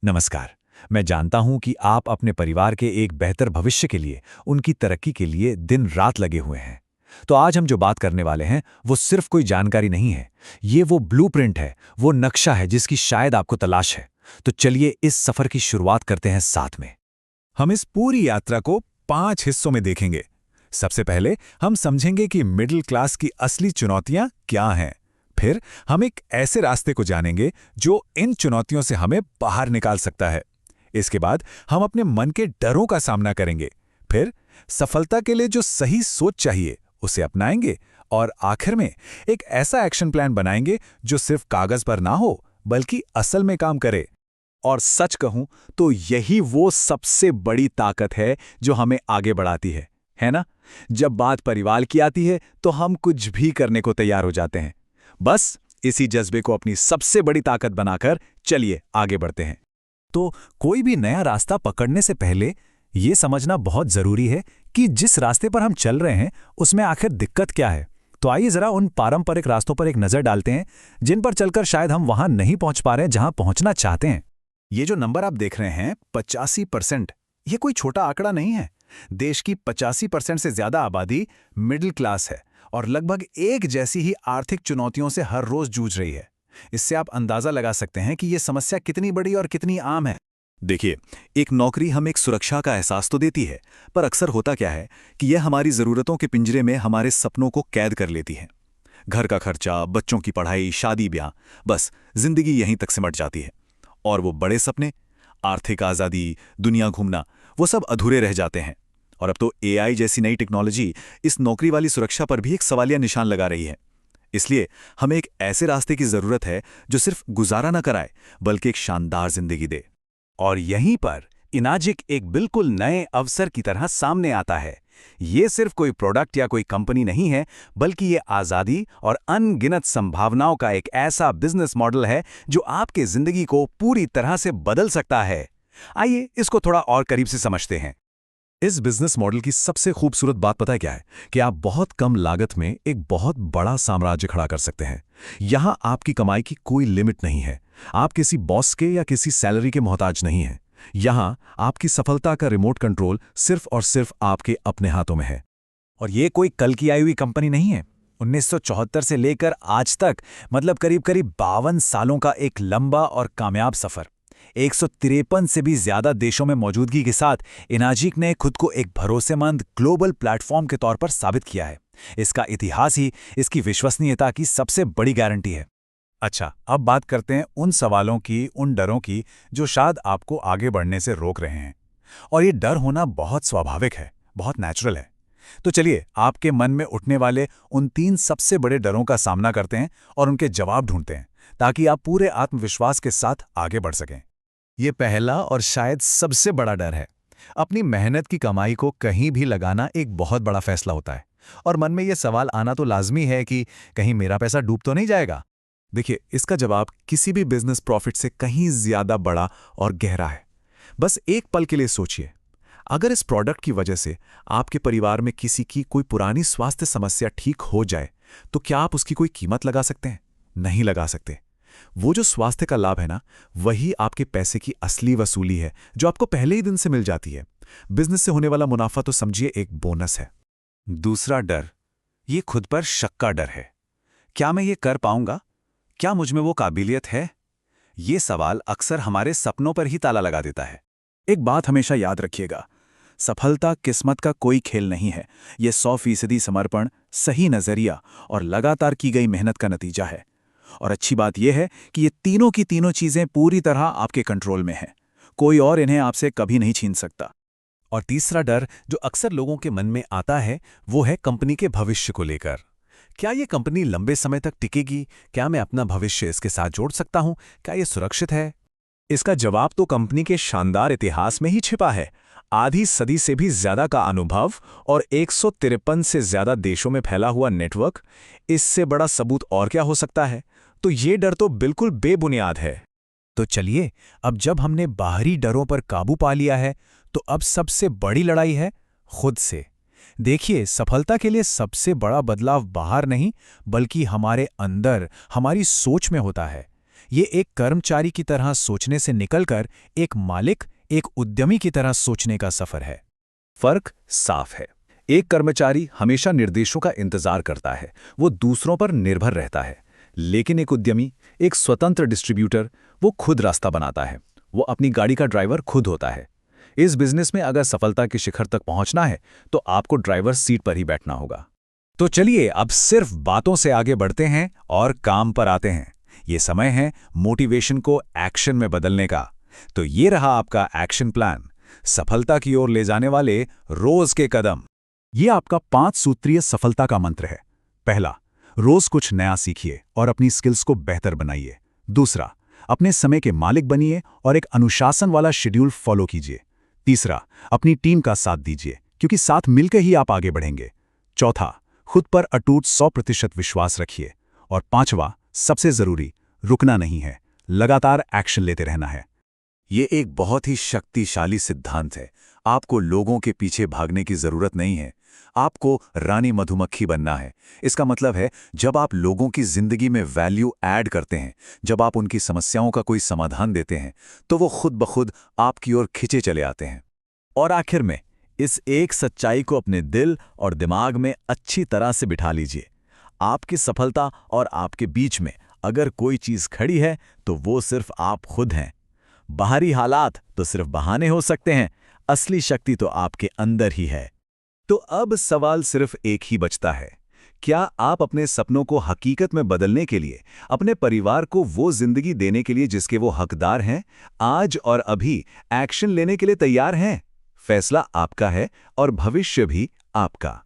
नमस्कार। मैं जानता हूं कि आप अपने परिवार के एक बेहतर भविष्य के लिए, उनकी तरक्की के लिए दिन रात लगे हुए हैं। तो आज हम जो बात करने वाले हैं, वो सिर्फ कोई जानकारी नहीं है। ये वो ब्लूप्रिंट है, वो नक्शा है जिसकी शायद आपको तलाश है। तो चलिए इस सफर की शुरुआत करते हैं साथ में। हम इस पूरी यात्रा को 5 हिस्सों में देखेंगे। सबसे पहले हम समझेंगे कि मिडिल क्लास की असली चुनौतियां क्या हैं। फिर हम एक ऐसे रास्ते को जानेंगे जो इन चुनौतियों से हमें बाहर निकाल सकता है। इसके बाद हम अपने मन के डरों का सामना करेंगे। फिर सफलता के लिए जो सही सोच चाहिए उसे अपनाएंगे। और आखिर में एक ऐसा एक्शन प्लान बनाएंगे जो सिर्फ कागज पर ना हो बल्कि असल में काम करे। और सच कहूं तो यही वो सबसे बड़ी ताकत है जो हमें आगे बढ़ाती है ना? जब बात परिवार की आती है तो हम कुछ भी करने को तैयार हो जाते हैं। बस इसी जज्बे को अपनी सबसे बड़ी ताकत बनाकर चलिए आगे बढ़ते हैं। तो कोई भी नया रास्ता पकड़ने से पहले ये समझना बहुत जरूरी है कि जिस रास्ते पर हम चल रहे हैं उसमें आखिर दिक्कत क्या है। तो आइए जरा उन पारंपरिक रास्तों पर एक नजर डालते हैं जिन पर चलकर शायद हम वहां नहीं पहुंच पा रहे हैं जहां पहुंचना चाहते हैं। ये जो नंबर आप देख रहे हैं 85%, ये कोई छोटा आंकड़ा नहीं है। देश की 85% से ज्यादा आबादी मिडिल क्लास है और लगभग एक जैसी ही आर्थिक चुनौतियों से हर रोज जूझ रही है। इससे आप अंदाजा लगा सकते हैं कि ये समस्या कितनी बड़ी और कितनी आम है। देखिए, एक नौकरी हमें एक सुरक्षा का एहसास तो देती है, पर अक्सर होता क्या है कि यह हमारी जरूरतों के पिंजरे में हमारे सपनों को कैद कर लेती है। घर का खर्चा, बच्चों की पढ़ाई, शादी ब्याह, बस जिंदगी यहीं तक सिमट जाती है। और वो बड़े सपने, आर्थिक आज़ादी, दुनिया घूमना, वो सब अधूरे रह जाते हैं। और अब तो एआई जैसी नई टेक्नोलॉजी इस नौकरी वाली सुरक्षा पर भी एक सवालिया निशान लगा रही है। इसलिए हमें एक ऐसे रास्ते की जरूरत है जो सिर्फ गुजारा न कराए बल्कि एक शानदार जिंदगी दे। और यहीं पर इनाजिक एक बिल्कुल नए अवसर की तरह सामने आता है। ये सिर्फ कोई प्रोडक्ट या कोई कंपनी नहीं है, बल्कि ये आज़ादी और अनगिनत संभावनाओं का एक ऐसा बिजनेस मॉडल है जो आपके जिंदगी को पूरी तरह से बदल सकता है। आइए इसको थोड़ा और करीब से समझते हैं। इस बिजनेस मॉडल की सबसे खूबसूरत बात पता है क्या है? कि आप बहुत कम लागत में एक बहुत बड़ा साम्राज्य खड़ा कर सकते हैं। यहां आपकी कमाई की कोई लिमिट नहीं है। आप किसी बॉस के या किसी सैलरी के मोहताज नहीं हैं। यहां आपकी सफलता का रिमोट कंट्रोल सिर्फ और सिर्फ आपके अपने हाथों में है। और ये कोई कल की आई हुई कंपनी नहीं है। 1974 से लेकर आज तक, मतलब करीब करीब 52 सालों का एक लंबा और कामयाब सफर। 153 से भी ज्यादा देशों में मौजूदगी के साथ इनाजिक ने खुद को एक भरोसेमंद ग्लोबल प्लेटफॉर्म के तौर पर साबित किया है। इसका इतिहास ही इसकी विश्वसनीयता की सबसे बड़ी गारंटी है। अच्छा, अब बात करते हैं उन सवालों की, उन डरों की जो शायद आपको आगे बढ़ने से रोक रहे हैं। और ये डर होना बहुत स्वाभाविक है, बहुत नेचुरल है। तो चलिए आपके मन में उठने वाले उन 3 सबसे बड़े डरों का सामना करते हैं और उनके जवाब ढूंढते हैं, ताकि आप पूरे आत्मविश्वास के साथ आगे बढ़ सकें। ये पहला और शायद सबसे बड़ा डर है। अपनी मेहनत की कमाई को कहीं भी लगाना एक बहुत बड़ा फैसला होता है। और मन में यह सवाल आना तो लाजमी है कि कहीं मेरा पैसा डूब तो नहीं जाएगा। देखिए, इसका जवाब किसी भी बिजनेस प्रॉफिट से कहीं ज्यादा बड़ा और गहरा है। बस एक पल के लिए सोचिए, अगर इस प्रोडक्ट की वजह से आपके परिवार में किसी की कोई पुरानी स्वास्थ्य समस्या ठीक हो जाए, तो क्या आप उसकी कोई कीमत लगा सकते हैं? नहीं लगा सकते। वो जो स्वास्थ्य का लाभ है ना, वही आपके पैसे की असली वसूली है, जो आपको पहले ही दिन से मिल जाती है। बिजनेस से होने वाला मुनाफा तो समझिए एक बोनस है। दूसरा डर, ये खुद पर शक का डर है। क्या मैं ये कर पाऊंगा? क्या मुझ में वो काबिलियत है? ये सवाल अक्सर हमारे सपनों पर ही ताला लगा देता है। एक बात हमेशा याद रखिएगा, सफलता किस्मत का कोई खेल नहीं है। ये 100% समर्पण, सही नजरिया और लगातार की गई मेहनत का नतीजा है। और अच्छी बात यह है कि ये तीनों की तीनों चीजें पूरी तरह आपके कंट्रोल में हैं। कोई और इन्हें आपसे कभी नहीं छीन सकता। और तीसरा डर जो अक्सर लोगों के मन में आता है, वो है कंपनी के भविष्य को लेकर। क्या ये कंपनी लंबे समय तक टिकेगी? क्या मैं अपना भविष्य इसके साथ जोड़ सकता हूं? क्या ये सुरक्षित है? इसका जवाब तो कंपनी के शानदार इतिहास में ही छिपा है। आधी सदी से भी ज्यादा का अनुभव और 153 से ज्यादा देशों में फैला हुआ नेटवर्क, इससे बड़ा सबूत और क्या हो सकता है? तो ये डर तो बिल्कुल बेबुनियाद है। तो चलिए, अब जब हमने बाहरी डरों पर काबू पा लिया है, तो अब सबसे बड़ी लड़ाई है खुद से। देखिए, सफलता के लिए सबसे बड़ा बदलाव बाहर नहीं, बल्कि हमारे अंदर, हमारी सोच में होता है। ये एक कर्मचारी की तरह सोचने से निकलकर एक मालिक, एक उद्यमी की तरह सोचने का सफर है। फर्क साफ है। एक कर्मचारी हमेशा निर्देशों का इंतजार करता है, वो दूसरों पर निर्भर रहता है। लेकिन एक उद्यमी, एक स्वतंत्र डिस्ट्रीब्यूटर, वो खुद रास्ता बनाता है। वो अपनी गाड़ी का ड्राइवर खुद होता है। इस बिजनेस में अगर सफलता के शिखर तक पहुंचना है तो आपको ड्राइवर सीट पर ही बैठना होगा। तो चलिए अब सिर्फ बातों से आगे बढ़ते हैं और काम पर आते हैं। ये समय है मोटिवेशन को एक्शन में बदलने का। तो ये रहा आपका एक्शन प्लान, सफलता की ओर ले जाने वाले रोज के कदम। ये आपका 5 सूत्रीय सफलता का मंत्र है। पहला, रोज कुछ नया सीखिए और अपनी स्किल्स को बेहतर बनाइए। दूसरा, अपने समय के मालिक बनिए और एक अनुशासन वाला शेड्यूल फॉलो कीजिए। तीसरा, अपनी टीम का साथ दीजिए, क्योंकि साथ मिलकर ही आप आगे बढ़ेंगे। चौथा, खुद पर अटूट 100% विश्वास रखिए। और पांचवा, सबसे जरूरी, रुकना नहीं है, लगातार एक्शन लेते रहना है। ये एक बहुत ही शक्तिशाली सिद्धांत है। आपको लोगों के पीछे भागने की जरूरत नहीं है, आपको रानी मधुमक्खी बनना है। इसका मतलब है, जब आप लोगों की जिंदगी में वैल्यू ऐड करते हैं, जब आप उनकी समस्याओं का कोई समाधान देते हैं, तो वो खुद ब खुद आपकी ओर खिंचे चले आते हैं। और आखिर में, इस एक सच्चाई को अपने दिल और दिमाग में अच्छी तरह से बिठा लीजिए। आपकी सफलता और आपके बीच में अगर कोई चीज खड़ी है, तो वो सिर्फ आप खुद हैं। बाहरी हालात तो सिर्फ बहाने हो सकते हैं, असली शक्ति तो आपके अंदर ही है। तो अब सवाल सिर्फ एक ही बचता है, क्या आप अपने सपनों को हकीकत में बदलने के लिए, अपने परिवार को वो जिंदगी देने के लिए जिसके वो हकदार हैं, आज और अभी एक्शन लेने के लिए तैयार हैं? फैसला आपका है और भविष्य भी आपका।